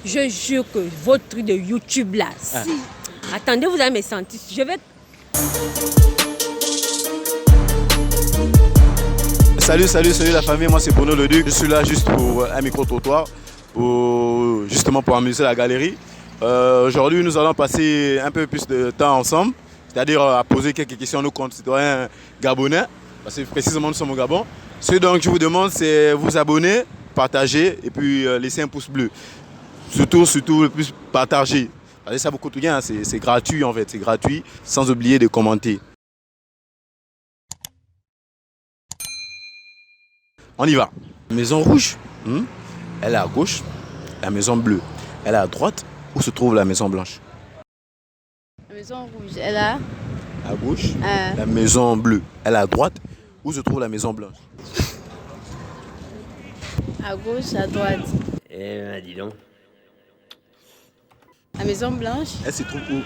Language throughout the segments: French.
Je jure que votre truc de YouTube là, si... Attendez, vous allez me sentir. Je vais... Salut la famille, moi c'est Bruno Le Duc. Je suis là juste pour un micro-trottoir, justement pour amuser la galerie. Aujourd'hui, nous allons passer un peu plus de temps ensemble, c'est-à-dire à poser quelques questions à nos concitoyens gabonais, parce que précisément nous sommes au Gabon. Ce dont je vous demande, c'est vous abonner, partager et puis laisser un pouce bleu. Surtout le plus partager. Ça vous coûte rien, c'est gratuit en fait, c'est gratuit, sans oublier de commenter. On y va. La maison rouge, elle est à gauche. La maison bleue, elle est à droite. Où se trouve la maison blanche? La maison rouge, elle a... À gauche. La maison bleue, elle est à droite. Où se trouve la maison blanche? À gauche, à droite. Eh ben, dis donc. La maison blanche, Elle se trouve où?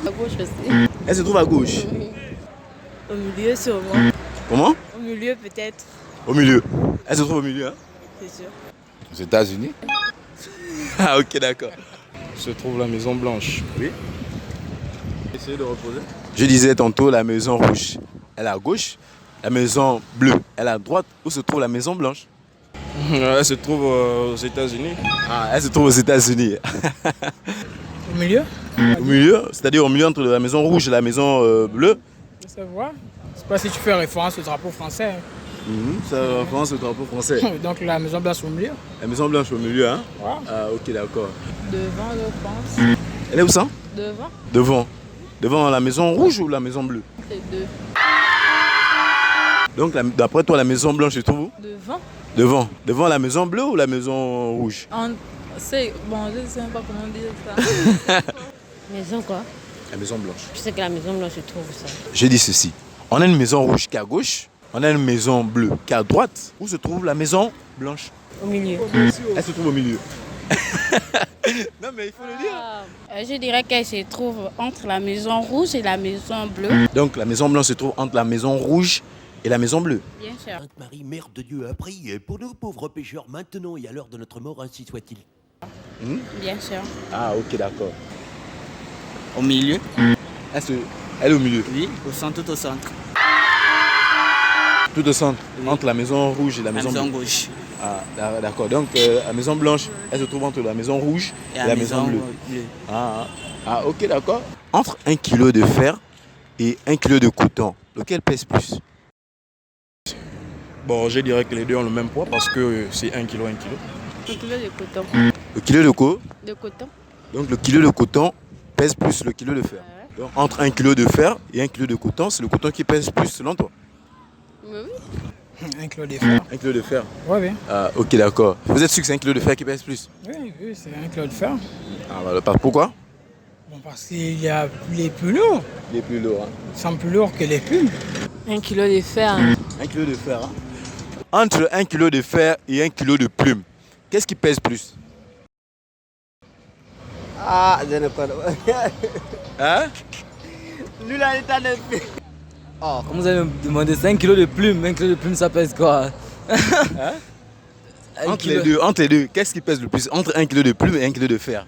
à gauche aussi. Elle se trouve à gauche. Au milieu, sûrement. Comment? Au milieu, peut-être. Au milieu. Elle se trouve au milieu, hein? C'est sûr. Aux États-Unis, Ah ok, d'accord. se trouve la Maison Blanche. Oui. Essayez de reposer. Je disais tantôt la maison rouge, elle est à gauche. La maison bleue, elle est à droite. Où se trouve la maison blanche? Elle se trouve aux États-Unis. Ah, elle se trouve aux États-Unis. Au milieu? Au milieu, c'est-à-dire au milieu entre la maison rouge et la maison bleue. Ça voit. Je sais pas si tu fais référence au drapeau français. Ça référence au drapeau français. Donc la maison blanche au milieu. La maison blanche au milieu, hein? Ouais. Ah, ok, d'accord. Devant, je pense. Elle est où ça? Devant, Devant. Devant la maison rouge ou la maison bleue? c'est deux. Donc, d'après toi, la maison blanche se trouve où? Devant. Devant. Devant la maison bleue ou la maison rouge? C'est... Bon, je ne sais pas comment dire ça. Maison quoi? La maison blanche. Je sais que la maison blanche se trouve ça. Je dis ceci. On a une maison rouge qui est à gauche. On a une maison bleue qui est à droite. Où se trouve la maison blanche? Au milieu. Elle se trouve au milieu. Non, mais il faut le dire. Je dirais qu'elle se trouve entre la maison rouge et la maison bleue. Donc, la maison blanche se trouve entre la maison rouge et la maison bleue. Bien sûr. Sainte Marie, Mère de Dieu, a prié pour nous pauvres pécheurs, maintenant et à l'heure de notre mort, ainsi soit-il. Bien sûr. Ah, ok, d'accord. Au milieu? Elle est au milieu. Oui, au centre, tout au centre. Tout au centre, Oui. entre la maison rouge et la La maison maison bleue. gauche. Ah, d'accord. Donc, la maison blanche, elle se trouve entre la maison rouge et la maison bleue. bleue. Ah, ok, d'accord. Entre 1 kg de fer et 1 kg de coton, lequel pèse plus? Bon, je dirais que les deux ont le même poids parce que c'est 1 kilo, 1 kilo. Un kilo de coton. Le kilo de quoi? De coton. Donc, le kilo de coton pèse plus le kilo de fer. Donc, entre 1 kg de fer et 1 kg de coton, c'est le coton qui pèse plus selon toi? Oui. Un kilo de fer. 1 kg de fer. Oui, oui. Ah, ok, d'accord. Vous êtes sûr que c'est 1 kg de fer qui pèse plus? Oui, oui, c'est un kilo de fer. Ah, bah, pourquoi? Bon, parce qu'il y a les plus lourds. Il est plus lourd. Ils sont plus lourds que les plumes. Un kilo de fer. 1 kg de fer. Entre 1 kg de fer et 1 kg de plume, qu'est-ce qui pèse plus? Ah, je ne connais pas. Hein? Lui, là, il est Oh, comment vous allez me demander 5 kilos de plumes? 1 kilo de plumes, ça pèse quoi? Hein? Entre les deux, qu'est-ce qui pèse le plus? Entre 1 kg de plume et 1 kg de fer.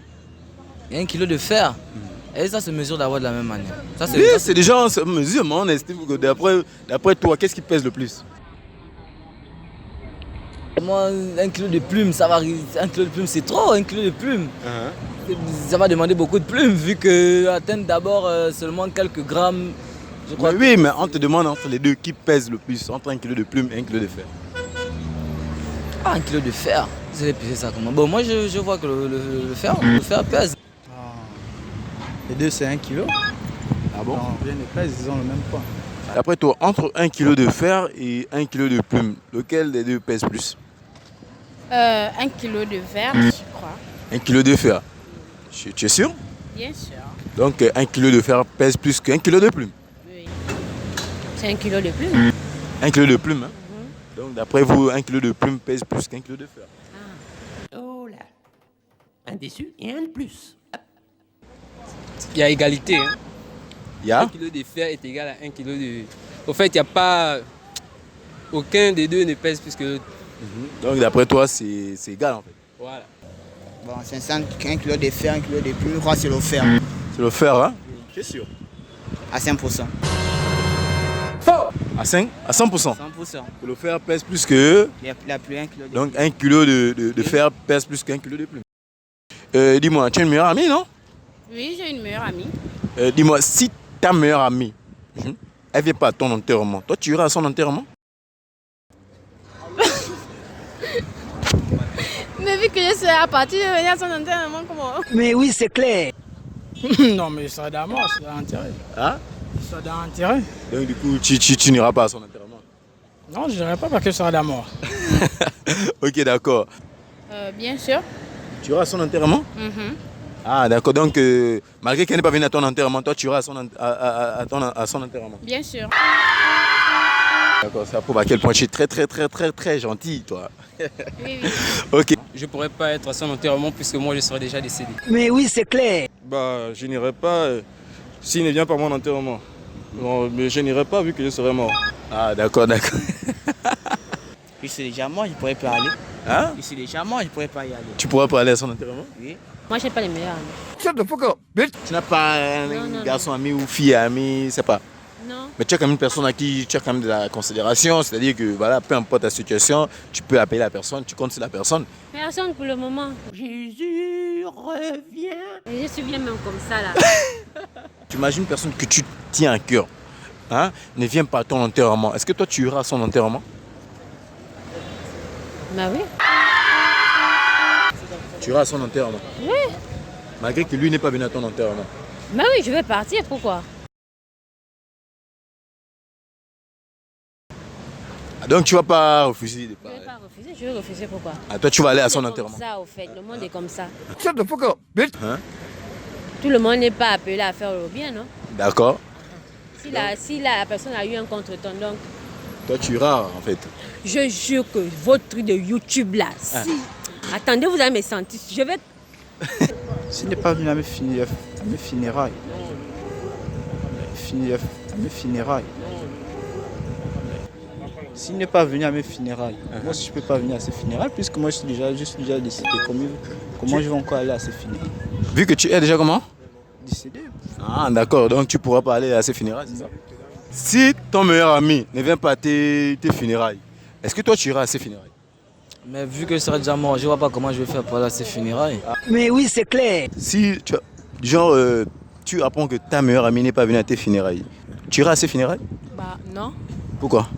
1 kilo de fer? Et ça se mesure d'abord de la même manière. Ça, Oui, c'est déjà en mesure, mais on estime que d'après toi, qu'est-ce qui pèse le plus? Moi, 1 kilo de plumes, ça va. 1 kilo de plumes, c'est trop, 1 kilo de plumes. Ça va demander beaucoup de plumes, vu que atteindre d'abord seulement quelques grammes, je crois. Oui, mais on te demande entre les deux qui pèse le plus, entre 1 kg de plume et 1 kg de fer. Ah, 1 kilo de fer. Vous allez peser ça comment? Bon, moi, je vois que le fer pèse. Les deux, c'est 1 kilo. Ah bon? Non, rien ne pèse, ils ont le même poids. D'après toi, entre 1 kg de fer et 1 kg de plume, lequel des deux pèse plus? 1 kilo de fer, je crois. 1 kg de fer. Tu es sûr? Bien sûr. Donc 1 kg de fer pèse plus qu'1 kg de plume. Oui. C'est 1 kilo de plus. 1 kg de plume, hein? Donc d'après vous, 1 kg de plume pèse plus qu'1 kg de fer. Oh là. Un déçu et un de plus. Il y a égalité. Hein. Il y a 1 kg de fer est égal à 1 kg de... Au fait, il n'y a pas... Aucun des deux ne pèse plus que l'autre. Donc d'après toi, c'est égal en fait. Voilà. Bon, 500, 1 kg de fer, 1 kg de plume, je crois que c'est le fer. C'est le fer, hein? Tu es sûr? À 5%. À 5? À 100%? 100%. Que le fer pèse plus que... La plume, 1 kg de Donc 1 kg de fer pèse plus qu'un kilo de plume. Dis-moi, tu as une meilleure amie, non? Oui, j'ai une meilleure amie. Dis-moi, si ta meilleure amie, elle vient pas à ton enterrement, toi tu iras à son enterrement? Mais vu que je suis à partir de venir à son enterrement, comment? Mais oui, c'est clair. Non, mais ça d'un mort, ça d'un intérêt. Hein? Ça d'un intérêt. Donc du coup, tu n'iras pas à son enterrement? Non, je dirais pas parce que ça d'un mort. Ok, d'accord. Bien sûr. Tu iras à son enterrement? Ah, d'accord. Donc, malgré qu'elle n'est pas venue à ton enterrement, toi, tu iras à son enterrement? Bien sûr. D'accord, ça prouve à quel point tu es très, très, très, très, très gentil, toi. Oui. Ok. Je pourrais pas être à son enterrement puisque moi je serais déjà décédé. Mais oui, c'est clair. Bah, je n'irai pas s'il ne vient pas à mon enterrement. Non, mais je n'irai pas vu que je serai mort. Ah, d'accord, d'accord. Je suis déjà mort, je ne pourrais pas aller. Hein? Je suis déjà mort, je ne pourrais pas y aller. Tu pourras pas aller à son enterrement? Oui. Moi, je n'ai pas les meilleurs amis. Tu n'as pas un garçon ami ou fille amie, c'est pas? Non. Mais tu as quand même une personne à qui tu as quand même de la considération, c'est-à-dire que voilà, peu importe ta situation, tu peux appeler la personne, tu comptes sur la personne. Personne pour le moment. Jésus revient. Et je suis bien même comme ça, là. Tu imagines une personne que tu tiens à cœur, hein, ne vient pas à ton enterrement. Est-ce que toi tu iras à son enterrement? Bah oui. Tu iras à son enterrement? Oui. Malgré que lui n'est pas venu à ton enterrement. Bah oui, je vais partir, pourquoi? Donc tu vas pas refuser de Je parler. vais pas refuser, je vais refuser, pourquoi? Ah, toi tu vas aller à son C'est enterrement. comme ça, au fait. Le monde est comme ça. Hein? Tout le monde n'est pas appelé à faire le bien, non? D'accord. Si la personne a eu un contretemps, donc... Toi tu iras en fait. Je jure que votre truc de YouTube, là, si... Attendez, vous allez me sentir. Je vais... S'il n'est pas venu à mes funérailles, s'il n'est pas venu à mes funérailles, moi si je ne peux pas venir à ses funérailles, puisque moi je suis déjà décédé, comment je vais encore aller à ses funérailles? Vu que tu es déjà comment? Décédé. Ah d'accord, donc tu pourras pas aller à ses funérailles, c'est ça? Si ton meilleur ami ne vient pas à tes funérailles, est-ce que toi tu iras à ses funérailles? Mais vu que je serai déjà mort, je vois pas comment je vais faire pour aller à ses funérailles. Mais oui, c'est clair. Si tu apprends que ta meilleure amie n'est pas venue à tes funérailles, tu iras à ses funérailles? Bah non. Pourquoi?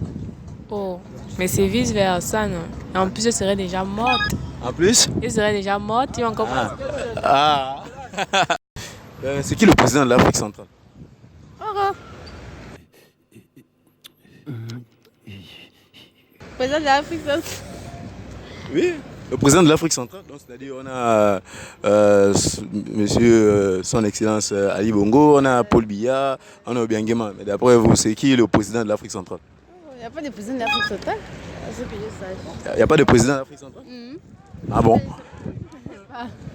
Oh, mais c'est vice versa, non? Et en plus, je serais déjà morte. En plus? Je serais déjà morte, tu vas encore... Ah. C'est qui le président de l'Afrique centrale? Président de l'Afrique, ça... Oui, le président de l'Afrique centrale. Donc, c'est-à-dire on a monsieur son excellence Ali Bongo, on a Paul Biya, on a Obiangema. Mais d'après vous, c'est qui le président de l'Afrique centrale? Il n'y a pas de président de l'Afrique centrale, à ce que je sache. Il n'y a pas de président de l'Afrique centrale? Ah bon?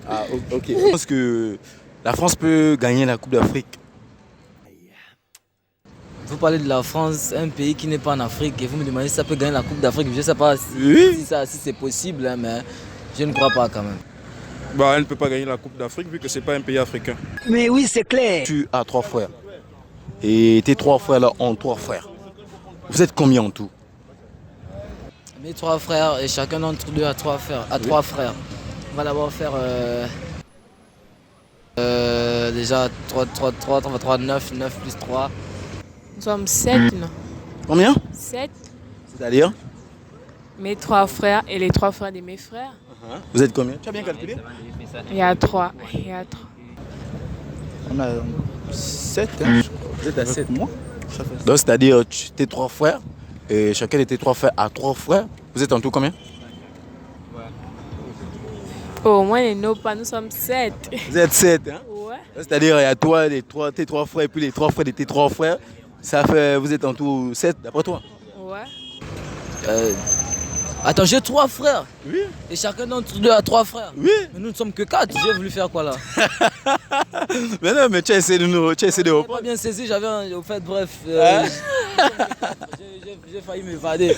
Ah ok. Je pense que la France peut gagner la Coupe d'Afrique. Vous parlez de la France, un pays qui n'est pas en Afrique, et vous me demandez si ça peut gagner la Coupe d'Afrique. Je ne sais pas si c'est possible, hein, mais je ne crois pas quand même. Bah, elle ne peut pas gagner la Coupe d'Afrique vu que ce n'est pas un pays africain. Mais oui, c'est clair. Tu as 3 frères. Et tes 3 frères là ont 3 frères. Vous êtes combien en tout? Mes 3 frères, et chacun d'entre eux a 3 frères. On va d'abord faire déjà 3, 9 plus 3. Nous sommes 7, non? Combien? 7. C'est-à-dire? Mes 3 frères et les 3 frères de mes frères. Vous êtes combien? Tu as bien calculé? Il y a 3. On a 7, hein, je crois. Vous êtes à 7. Moi. Donc c'est-à-dire tes 3 frères, et chacun de tes 3 frères a 3 frères. Vous êtes en tout combien? Au moins, les nos pas, nous sommes 7. Vous êtes 7, hein? Ouais. C'est-à-dire il y a toi, tes 3 frères, et puis les 3 frères de tes 3 frères. Ça fait, vous êtes en tout 7 d'après toi? Ouais. Attends, j'ai 3 frères. Oui. Et chacun d'entre eux a 3 frères. Oui. Mais nous ne sommes que 4. J'ai voulu faire quoi là? Mais non, mais tu as essayé de J'ai pas bien saisi, j'avais au fait, bref. J'ai failli m'évader.